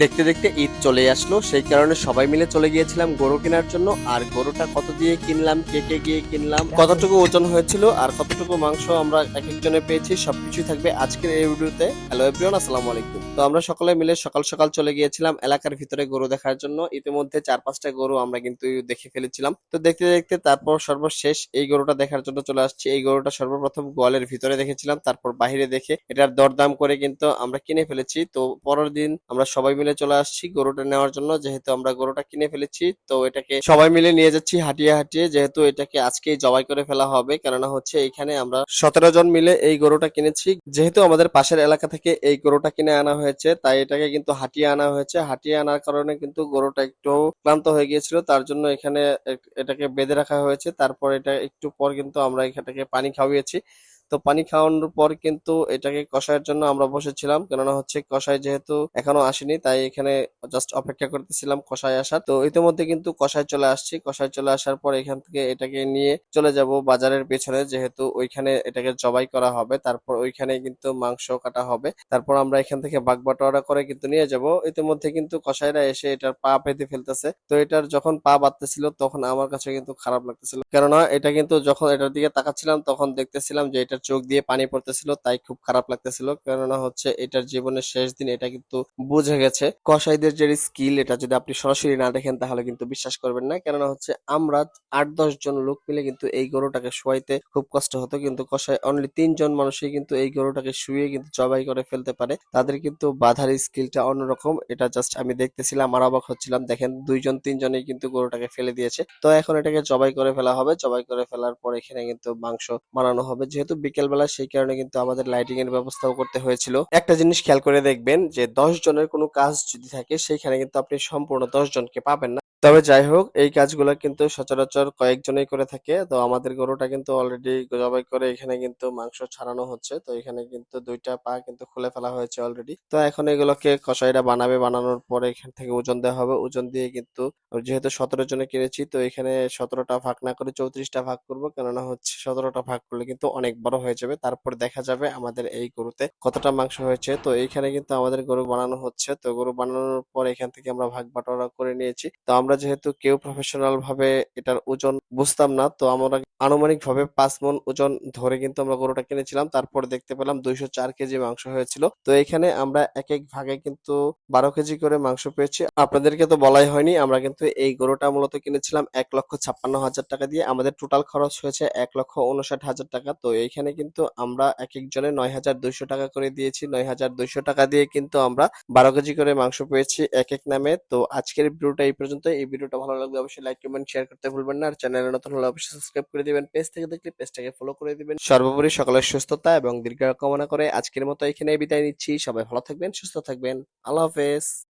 দেখতে দেখতে ঈদ চলে আসলো, সেই কারণে সবাই মিলে চলে গিয়েছিলাম গরু কেনার জন্য। আর গরুটা কত দিয়ে কিনলাম, কে কে গিয়ে কিনলাম, কতটুকু ওজন হয়েছিল আর কতটুকু মাংস আমরা এক একজনে পেয়েছি, সবকিছুই থাকবে আজকের এই ভিডিওতে। হ্যালো এভরিওয়ান, আসসালামু আলাইকুম। তো আমরা সকলে মিলে সকাল সকাল চলে গিয়েছিলাম এলাকার ভিতরে গরু দেখার জন্য। ইতিমধ্যে 4-5টা গরু আমরা কিন্তু দেখে ফেলেছিলাম। তো দেখতে দেখতে তারপর সর্বশেষ এই গরুটা দেখার জন্য চলে আসছি। এই গরুটা সর্বপ্রথম গোয়ালের ভিতরে দেখেছিলাম, তারপর বাহিরে দেখে এটার দরদাম করে কিন্তু আমরা কিনে ফেলেছি। তো পরের দিন আমরা সবাই মিলে চলে আসছি গরুটা নেওয়ার জন্য। যেহেতু আমরা গরুটা কিনে ফেলেছি, তো এটাকে সবাই মিলে নিয়ে যাচ্ছি হাঁটিয়ে হাঁটিয়ে, যেহেতু এটাকে আজকেই জবাই করে ফেলা হবে। কেননা হচ্ছে এখানে আমরা 17 জন মিলে এই গরুটা কিনেছি। যেহেতু আমাদের পাশের এলাকা থেকে এই গরুটা কিনে আনা হয়েছে, তাই এটাকে কিন্তু হাঁটিয়ে আনা হয়েছে। হাঁটিয়ে আনার কারণে কিন্তু গরুটা একটু ক্লান্ত হয়ে গিয়েছিল, তার জন্য এখানে এটাকে বেঁধে রাখা হয়েছে। তারপর এটা একটু পর কিন্তু আমরা এটাকে পানি খাওয়িয়েছি। তো পানি খাওয়ানোর পর কিন্তু এটাকে কষায়ের জন্য আমরা বসেছিলাম। কেননা হচ্ছে কষাই যেহেতু এখনো আসেনি, তাই এখানে জাস্ট অপেক্ষা করতেছিলাম কষাই আসার। তো ইতিমধ্যে কিন্তু কষাই চলে আসছি। কষাই চলে আসার পর এখান থেকে এটাকে নিয়ে চলে যাব বাজারের পেছনে, যেহেতু ওইখানে এটাকে জবাই করা হবে। তারপর ওইখানে কিন্তু মাংস কাটা হবে। তারপর আমরা এখান থেকে বাগবাটোয়ারা করে কিন্তু নিয়ে যাব। ইতিমধ্যে কিন্তু কসাইরা এসে এটার পা পেতে ফেলতেছে। তো এটার যখন পা বাঁধতেছিল তখন আমার কাছে কিন্তু খারাপ লাগতেছিল, কেননা এটা কিন্তু যখন এটার দিকে তাকাচ্ছিলাম তখন দেখতেছিলাম যে এটার চোখ দিয়ে পানি পড়তেছিল, তাই খুব খারাপ লাগতেছিল। কেননা হচ্ছে এটার জীবনের শেষ দিন এটা কিন্তু বুঝে গেছে। কসাইদের যে স্কিল, এটা যদি আপনি সরাসরি না দেখেন তাহলে কিন্তু বিশ্বাস করবেন না। কেননা হচ্ছে আমরা 8-10 জন লোক মিলে কিন্তু এই গরুটাকে শোয়াইতে খুব কষ্ট হতো, কিন্তু কসাই অনলি 3 জন মানুষই কিন্তু এই গরুটাকে শুয়ে কিন্তু জবাই করে ফেলতে পারে। তাদের কিন্তু বাধার স্কিলটা অন্যরকম। এটা জাস্ট আমি দেখতেছিলাম আর অবাক হচ্ছিলাম। দেখেন 2-3 জনই কিন্তু গরুটাকে ফেলে দিয়েছে। তো এখন এটাকে জবাই করে ফেলা হবে। জবাই করে ফেলার পর এখানে কিন্তু মাংস বানানো হবে। যেহেতু বিকেল বেলা, সেই কারণে কিন্তু আমাদের লাইটিং এর ব্যবস্থাও করতে হয়েছিল। একটা জিনিস খেয়াল করে দেখবেন যে 10 জনের কোনো কাজ যদি থাকে, সেইখানে কিন্তু আপনি সম্পূর্ণ 10 জনকে পাবেন না। তবে যাই হোক, এই কাজগুলো কিন্তু সচরাচর কয়েকজনই করে থাকে। তো আমাদের গরুটা কিন্তু অলরেডি জবাই করে এখানে কিন্তু মাংস ছাড়ানো হচ্ছে। তো এখানে কিন্তু 2টা পা কিন্তু খুলে ফেলা হয়েছে অলরেডি। তো এখন এগুলোকে কসাইরা বানাবে, বানানোর পরে এখান থেকে ওজন দেওয়া হবে। ওজন দিয়ে কিন্তু যেহেতু 17 জনে কিনেছি, তো এখানে 17টা ভাগ না করে 34টা ভাগ করব। কেননা হচ্ছে 17টা ভাগ করলে কিন্তু অনেক বড় হয়ে যাবে। তারপর দেখা যাবে আমাদের এই গরুতে কতটা মাংস হয়েছে। তো এইখানে কিন্তু আমাদের গরু বানানো হচ্ছে। তো গরু বানানোর পর এখান থেকে আমরা ভাগ বাটোয়ারা করে নিয়েছি। তো আমরা যেহেতু কেউ প্রফেশনাল ভাবে এটার ওজন বুঝতাম না, তো আমরা আনুমানিক ভাবে 5 মণ ওজন ধরে কিন্তু আমরা গরুটা কিনেছিলাম। তারপর দেখতে পেলাম 204 কেজি মাংস হয়েছিল। তো এখানে আমরা এক এক ভাগে কিন্তু 12 কেজি করে মাংস পেয়েছি। আপনাদেরকে তো বলাই হয়নি, আমরা কিন্তু এই গরুটা মূলত কিনেছিলাম 1,56,000 টাকা দিয়ে। আমাদের টোটাল খরচ হয়েছে 1,59,000 টাকা। তো এইখানে কিন্তু আমরা এক একজনে 9,200 টাকা করে দিয়েছি। 9,200 টাকা দিয়ে কিন্তু আমরা 12 কেজি করে মাংস পেয়েছি এক এক নামে। তো আজকের ভিডিওটা এই পর্যন্ত। এই ভিডিওটা ভালো লাগলে অবশ্যই লাইক কমেন্ট শেয়ার করতে ভুলবেন না। আর চ্যানেলে নতুন হলে অবশ্যই সাবস্ক্রাইব করে দিবেন। পেজ থেকে দেখলে পেজটাকে ফলো করে দিবেন। সর্বোপরি সকলের সুস্থতা এবং দীর্ঘায়ু কামনা করে আজকের মতো এখানে বিদায় নিচ্ছি। সবাই ভালো থাকবেন, সুস্থ থাকবেন। আল্লাহ হাফেজ।